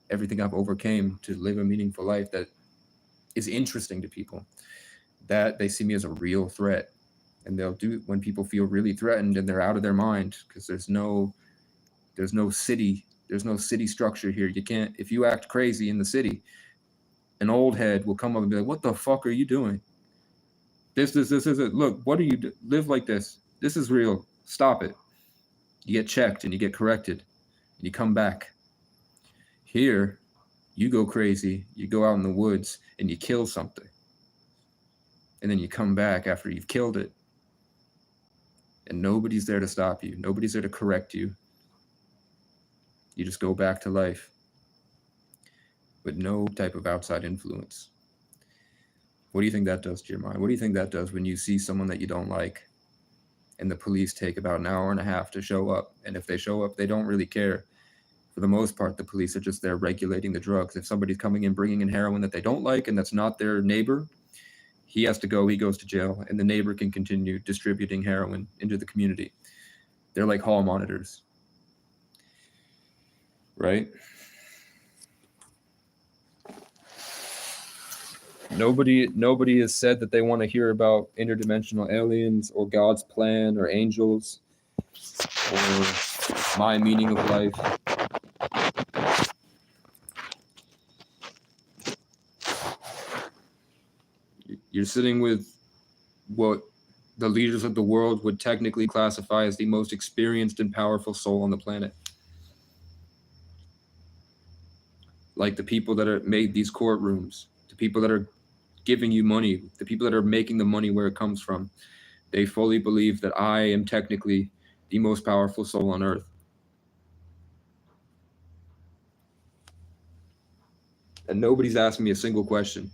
everything I've overcame to live a meaningful life that is interesting to people, that they see me as a real threat. And they'll do when people feel really threatened and they're out of their mind because there's no city structure here. You can't, if you act crazy in the city, an old head will come up and be like, what the fuck are you doing? This is it. Look, what do you do? Live like this. This is real. Stop it. You get checked and you get corrected and you come back. Here, you go crazy. You go out in the woods and you kill something. And then you come back after you've killed it. And nobody's there to stop you. Nobody's there to correct you. You just go back to life with no type of outside influence. What do you think that does to your mind? What do you think that does when you see someone that you don't like and the police take about an hour and a half to show up? And if they show up, they don't really care. For the most part, the police are just there regulating the drugs. If somebody's coming in bringing in heroin that they don't like and that's not their neighbor, he has to go, he goes to jail, and the neighbor can continue distributing heroin into the community. They're like hall monitors, right? Nobody has said that they want to hear about interdimensional aliens or God's plan or angels or my meaning of life. You're sitting with what the leaders of the world would technically classify as the most experienced and powerful soul on the planet. Like the people that are made these courtrooms, the people that are giving you money, the people that are making the money where it comes from, they fully believe that I am technically the most powerful soul on earth. And nobody's asked me a single question.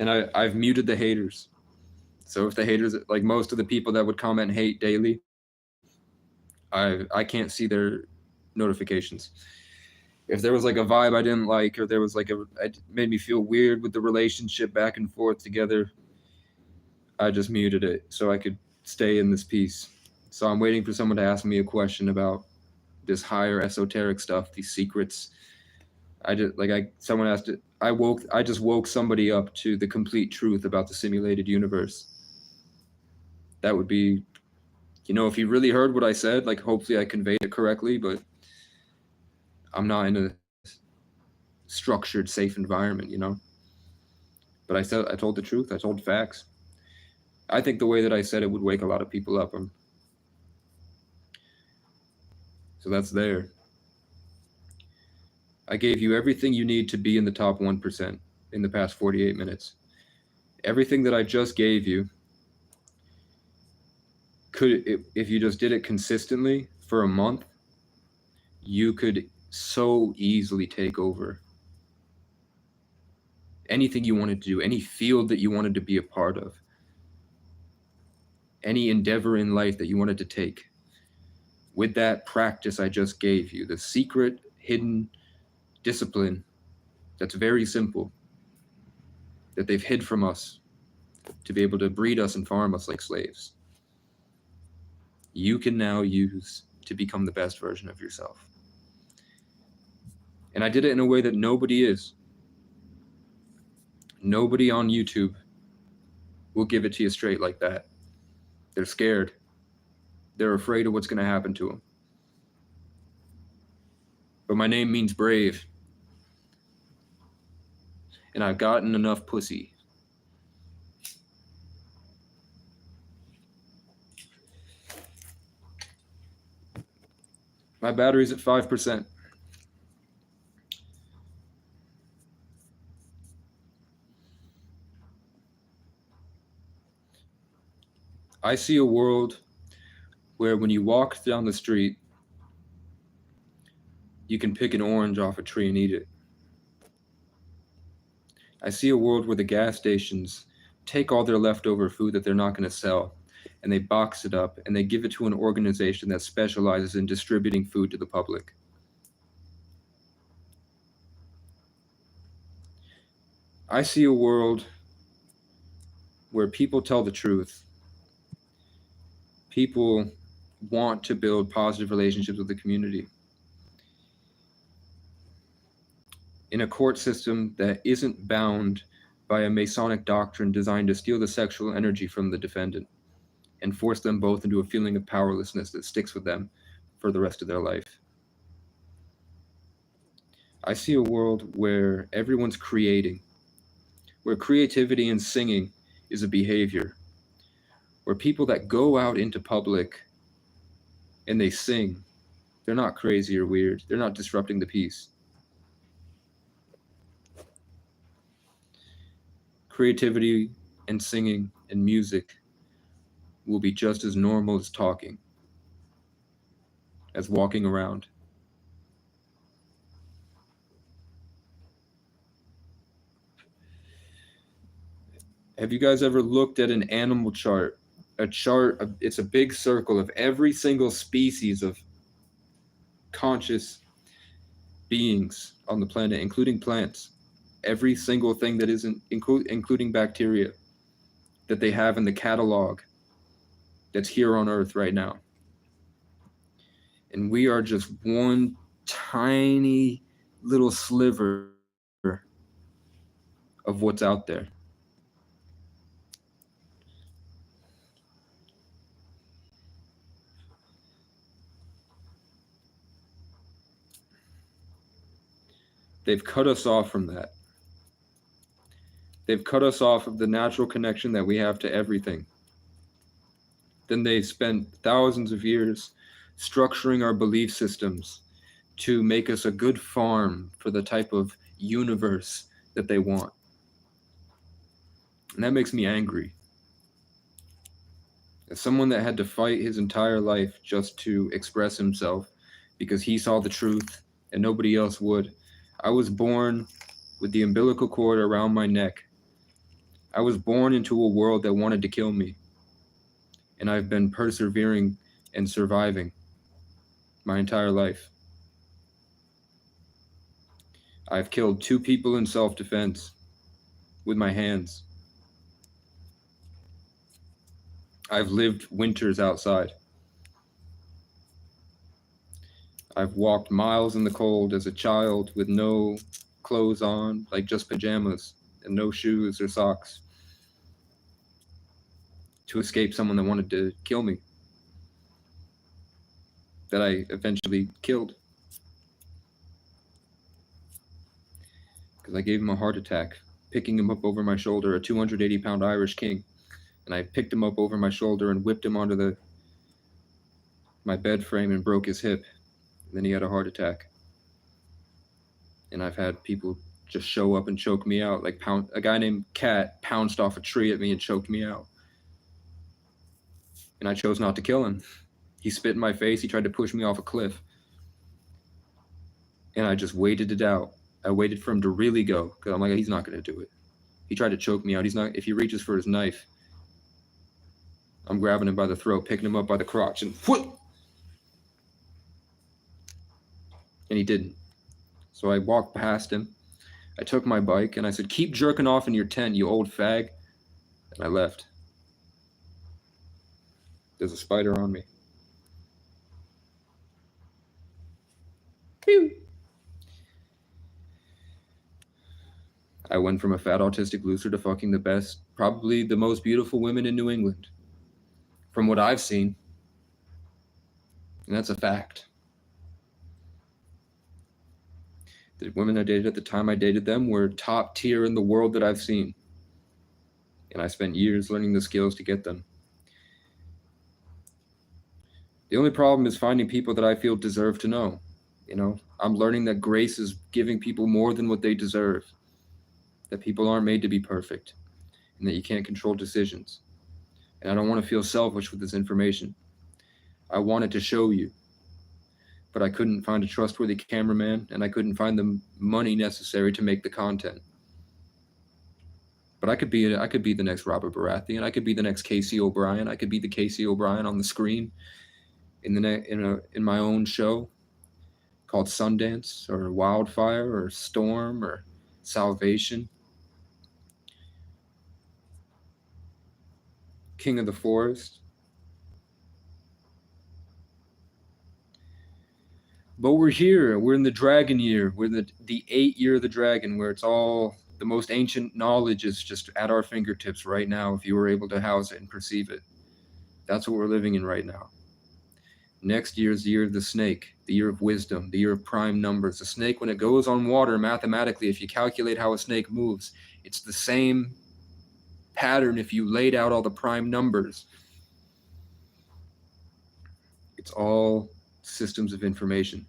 And I've muted the haters. So if the haters, like most of the people that would comment hate daily, I can't see their notifications. If there was like a vibe I didn't like, or there was like it made me feel weird with the relationship back and forth together, I just muted it so I could stay in this peace. So I'm waiting for someone to ask me a question about this higher esoteric stuff, these secrets. Someone asked it. I just woke somebody up to the complete truth about the simulated universe. That would be, if you really heard what I said, like hopefully I conveyed it correctly, but I'm not in a structured, safe environment, But I told the truth. I told facts. I think the way that I said it would wake a lot of people up. So that's there. I gave you everything you need to be in the top 1% in the past 48 minutes. Everything that I just gave you, if you just did it consistently for a month, you could so easily take over anything you wanted to do, any field that you wanted to be a part of, any endeavor in life that you wanted to take. With that practice I just gave you, the secret, hidden discipline that's very simple, that they've hid from us to be able to breed us and farm us like slaves, you can now use to become the best version of yourself. And I did it in a way that nobody is. Nobody on YouTube will give it to you straight like that. They're scared. They're afraid of what's going to happen to them. But my name means brave. And I've gotten enough pussy. My battery's at 5%. I see a world where when you walk down the street, you can pick an orange off a tree and eat it. I see a world where the gas stations take all their leftover food that they're not going to sell, and they box it up and they give it to an organization that specializes in distributing food to the public. I see a world where people tell the truth. People want to build positive relationships with the community. In a court system that isn't bound by a Masonic doctrine designed to steal the sexual energy from the defendant and force them both into a feeling of powerlessness that sticks with them for the rest of their life. I see a world where everyone's creating, where creativity and singing is a behavior, where people that go out into public and they sing, they're not crazy or weird, they're not disrupting the peace. Creativity and singing and music will be just as normal as talking, as walking around. Have you guys ever looked at an animal chart? It's a big circle of every single species of conscious beings on the planet, including plants. Every single thing that isn't, including bacteria, that they have in the catalog that's here on Earth right now. And we are just one tiny little sliver of what's out there. They've cut us off from that. They've cut us off of the natural connection that we have to everything. Then they spent thousands of years structuring our belief systems to make us a good farm for the type of universe that they want. And that makes me angry. As someone that had to fight his entire life just to express himself because he saw the truth and nobody else would, I was born with the umbilical cord around my neck. I was born into a world that wanted to kill me. And I've been persevering and surviving my entire life. I've killed 2 people in self-defense with my hands. I've lived winters outside. I've walked miles in the cold as a child with no clothes on, like just pajamas and no shoes or socks, to escape someone that wanted to kill me, that I eventually killed. Because I gave him a heart attack, picking him up over my shoulder, a 280-pound Irish king. And I picked him up over my shoulder and whipped him onto my bed frame and broke his hip. And then he had a heart attack. And I've had people just show up and choke me out. Like a guy named Cat pounced off a tree at me and choked me out. And I chose not to kill him. He spit in my face. He tried to push me off a cliff. And I just waited it out. I waited for him to really go, because I'm like, he's not going to do it. He tried to choke me out. He's not. If he reaches for his knife, I'm grabbing him by the throat, picking him up by the crotch, and whoop! And he didn't. So I walked past him. I took my bike, and I said, "Keep jerking off in your tent, you old fag." And I left. There's a spider on me. Pew! I went from a fat autistic loser to fucking the best, probably the most beautiful women in New England, from what I've seen. And that's a fact. The women I dated at the time I dated them were top tier in the world that I've seen. And I spent years learning the skills to get them. The only problem is finding people that I feel deserve to know. You know, I'm learning that grace is giving people more than what they deserve, that people aren't made to be perfect, and that you can't control decisions. And I don't want to feel selfish with this information. I wanted to show you, but I couldn't find a trustworthy cameraman, and I couldn't find the money necessary to make the content. But I could be the next Robert Baratheon. I could be the next Casey O'Brien. I could be the Casey O'Brien on the screen in my own show called Sundance or Wildfire or Storm or Salvation. King of the Forest. But we're here. We're in the dragon year. We're the 8 year of the dragon, where it's all the most ancient knowledge is just at our fingertips right now if you were able to house it and perceive it. That's what we're living in right now. Next year is the year of the snake, the year of wisdom, the year of prime numbers. The snake, when it goes on water, mathematically, if you calculate how a snake moves, it's the same pattern if you laid out all the prime numbers. It's all systems of information.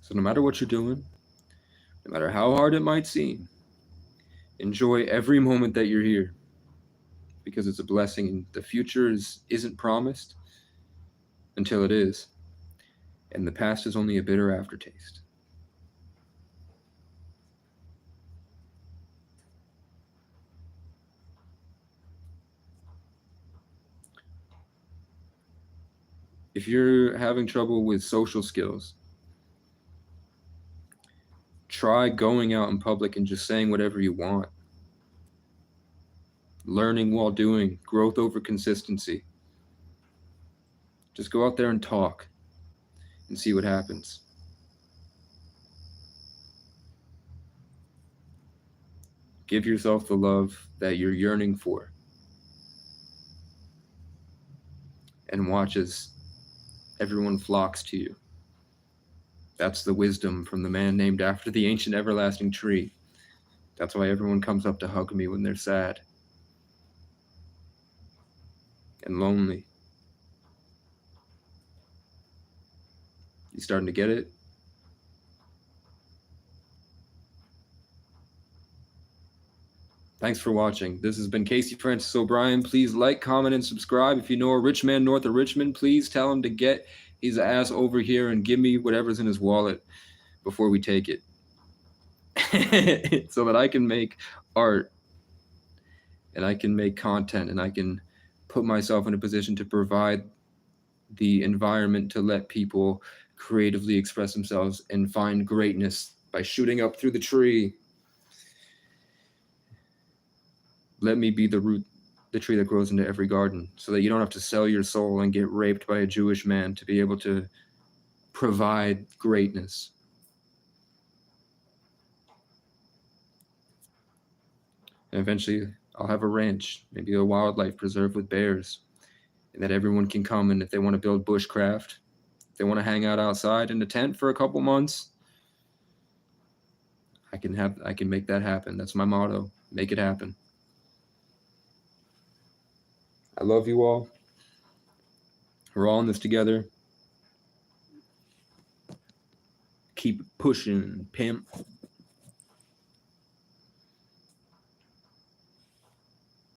So no matter what you're doing, no matter how hard it might seem, enjoy every moment that you're here, because it's a blessing, and the future isn't promised until it is, and the past is only a bitter aftertaste. If you're having trouble with social skills, try going out in public and just saying whatever you want. Learning while doing, growth over consistency. Just go out there and talk and see what happens. Give yourself the love that you're yearning for, and watch as everyone flocks to you. That's the wisdom from the man named after the ancient everlasting tree. That's why everyone comes up to hug me when they're sad and lonely. You starting to get it? Thanks for watching. This has been Casey Francis O'Brien. Please like, comment, and subscribe. If you know a rich man north of Richmond, please tell him to get his ass over here and give me whatever's in his wallet before we take it. So that I can make art and I can make content and I can put myself in a position to provide the environment to let people creatively express themselves and find greatness by shooting up through the tree. Let me be the root, the tree that grows into every garden, so that you don't have to sell your soul and get raped by a Jewish man to be able to provide greatness. And eventually I'll have a ranch, maybe a wildlife preserve with bears, and that everyone can come, and if they want to build bushcraft, if they want to hang out outside in a tent for a couple months, I can make that happen. That's my motto. Make it happen. I love you all. We're all in this together. Keep pushing, pimp.